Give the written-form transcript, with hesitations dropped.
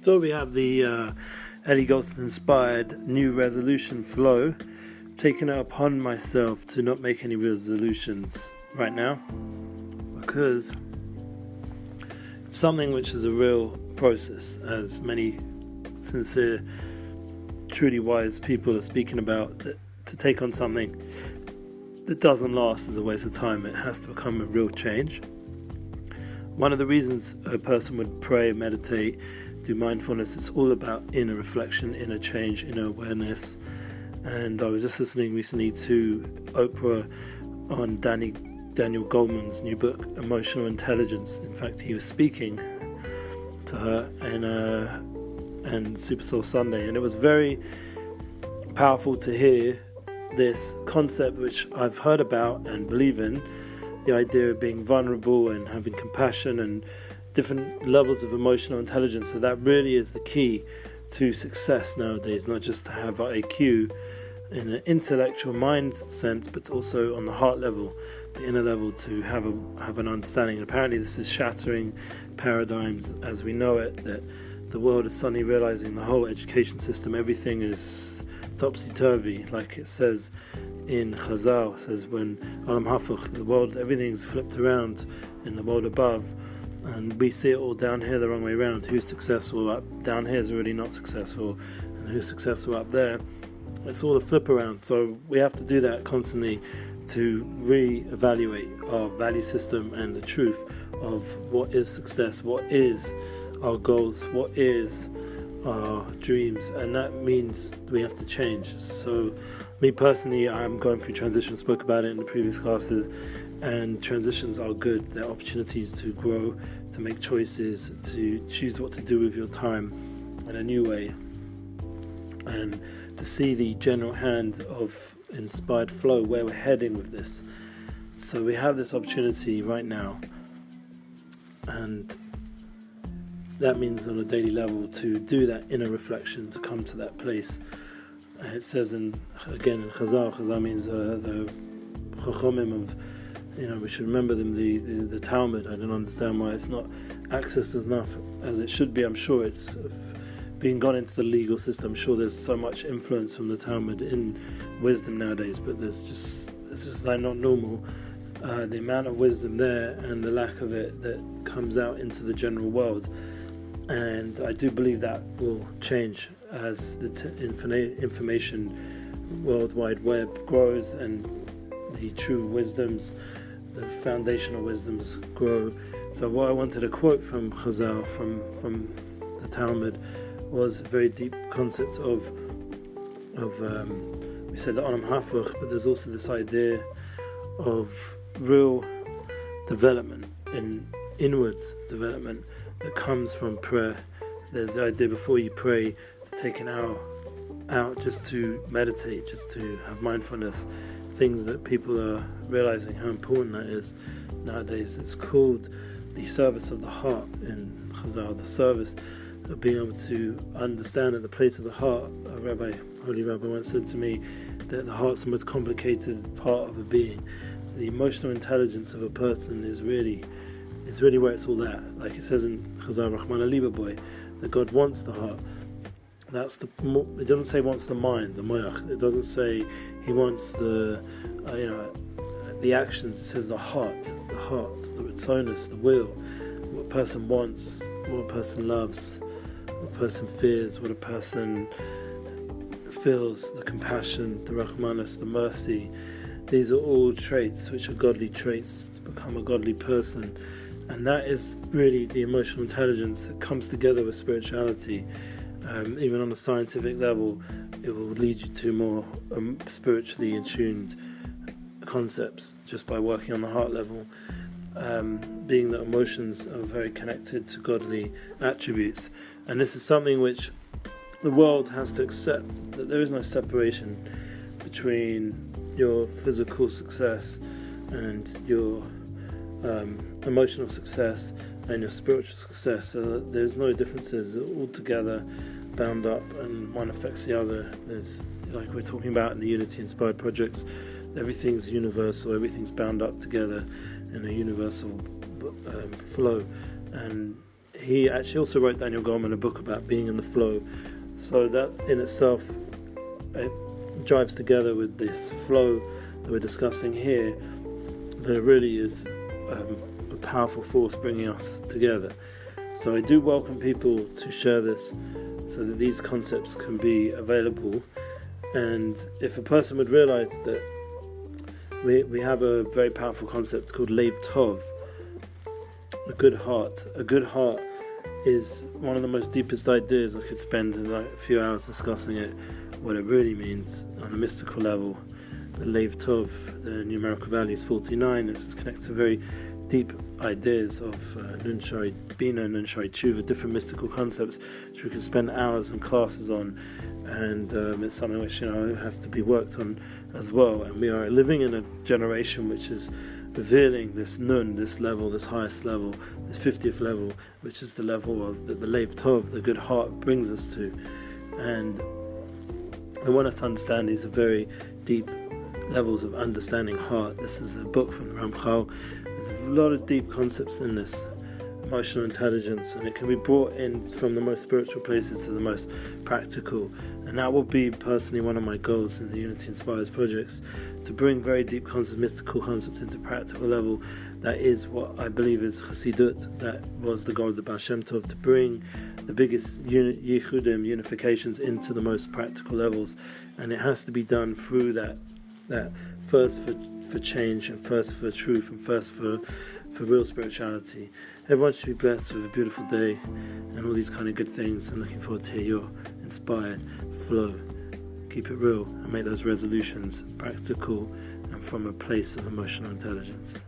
So we have the Ellie Goldson inspired new resolution flow. Taking it upon myself to not make any resolutions right now, because it's something which is a real process, as many sincere, truly wise people are speaking about, that to take on something that doesn't last is a waste of time. It has to become a real change. One of the reasons a person would pray, meditate, do mindfulness, it's all about inner reflection, inner change, inner awareness. And I was just listening recently to Oprah on Daniel Goleman's new book, Emotional Intelligence. In fact, he was speaking to her and Super Soul Sunday, and it was very powerful to hear this concept which I've heard about and believe in, the idea of being vulnerable and having compassion and different levels of emotional intelligence. So that really is the key to success nowadays, not just to have IQ in an intellectual mind sense, but also on the heart level, the inner level, to have an understanding. And apparently this is shattering paradigms as we know it, that the world is suddenly realizing the whole education system, everything is topsy-turvy, like it says in Chazal. It says when Alam Hafuch, the world, everything's flipped around in the world above, and we see it all down here the wrong way around. Who's successful up down here is already not successful, and who's successful up there, it's all a flip around. So we have to do that constantly to re-evaluate our value system and the truth of what is success, what is our goals, what is our dreams, and that means we have to change. So me personally, I'm going through transition, spoke about it in the previous classes, and transitions are good. They're opportunities to grow, to make choices, to choose what to do with your time in a new way, and to see the general hand of inspired flow, where we're heading with this. So we have this opportunity right now, and that means on a daily level to do that inner reflection, to come to that place. It says in Chazal means the Chachomim of, we should remember them, the Talmud. I don't understand why it's not accessed enough as it should be. I'm sure it's being gone into the legal system. I'm sure there's so much influence from the Talmud in wisdom nowadays, but it's just like not normal. The amount of wisdom there and the lack of it that comes out into the general world. And I do believe that will change as the information World Wide Web grows and the true wisdoms, the foundational wisdoms grow. So what I wanted to quote from Chazal, from the Talmud, was a very deep concept of we said the Olam Hafuch, but there's also this idea of real development, in inwards development, that comes from prayer. There's the idea before you pray to take an hour out just to meditate, just to have mindfulness, things that people are realizing how important that is nowadays. It's called the service of the heart in Chazal, the service of being able to understand at the place of the heart. A holy rabbi once said to me that the heart's the most complicated part of a being. The emotional intelligence of a person is really where it's all at. Like it says in Chazal, Rahman Aliba boy, that God wants the heart. It doesn't say wants the mind, the moyach. It doesn't say he wants the actions. It says the heart, the ritzonus, the will. What a person wants, what a person loves, what a person fears, what a person feels, the compassion, the rahmanus, the mercy. These are all traits which are godly traits to become a godly person. And that is really the emotional intelligence that comes together with spirituality. Even on a scientific level, it will lead you to more spiritually attuned concepts just by working on the heart level. Being that emotions are very connected to godly attributes. And this is something which the world has to accept, that there is no separation between your physical success and your emotional success and your spiritual success. So that there's no differences. They're all together, bound up, and one affects the other. There's, like we're talking about in the Unity-Inspired Projects, everything's universal, everything's bound up together in a universal flow. And he actually also wrote, Daniel Goleman, a book about being in the flow. So that in itself, it drives together with this flow that we're discussing here, that it really is a powerful force bringing us together. So I do welcome people to share this so that these concepts can be available. And if a person would realize that we have a very powerful concept called Lev Tov, a good heart. A good heart is one of the most deepest ideas. I could spend a few hours discussing it, what it really means on a mystical level. The Lev Tov, the numerical value is 49. It connects to very deep ideas of Nun Shari Bina, Nun Shari Tshuva, different mystical concepts which we could spend hours and classes on, and it's something which have to be worked on as well. And we are living in a generation which is revealing this Nun, this level, this highest level, this 50th level, which is the level of the Lev Tov, the good heart brings us to. And I want us to understand these are very deep levels of understanding heart. This is a book from Ramchal. There's a lot of deep concepts in this, emotional intelligence, and it can be brought in from the most spiritual places to the most practical. And that will be personally one of my goals in the Unity Inspires projects, to bring very deep concepts, mystical concepts into practical level. That is what I believe is Chassidut. That was the goal of the Baal Shem Tov, to bring the biggest yichudim, unifications into the most practical levels. And it has to be done through that first for change, and first for truth, and first for real spirituality. Everyone should be blessed with a beautiful day and all these kind of good things. I'm looking forward to hear your inspired flow. Keep it real and make those resolutions practical and from a place of emotional intelligence.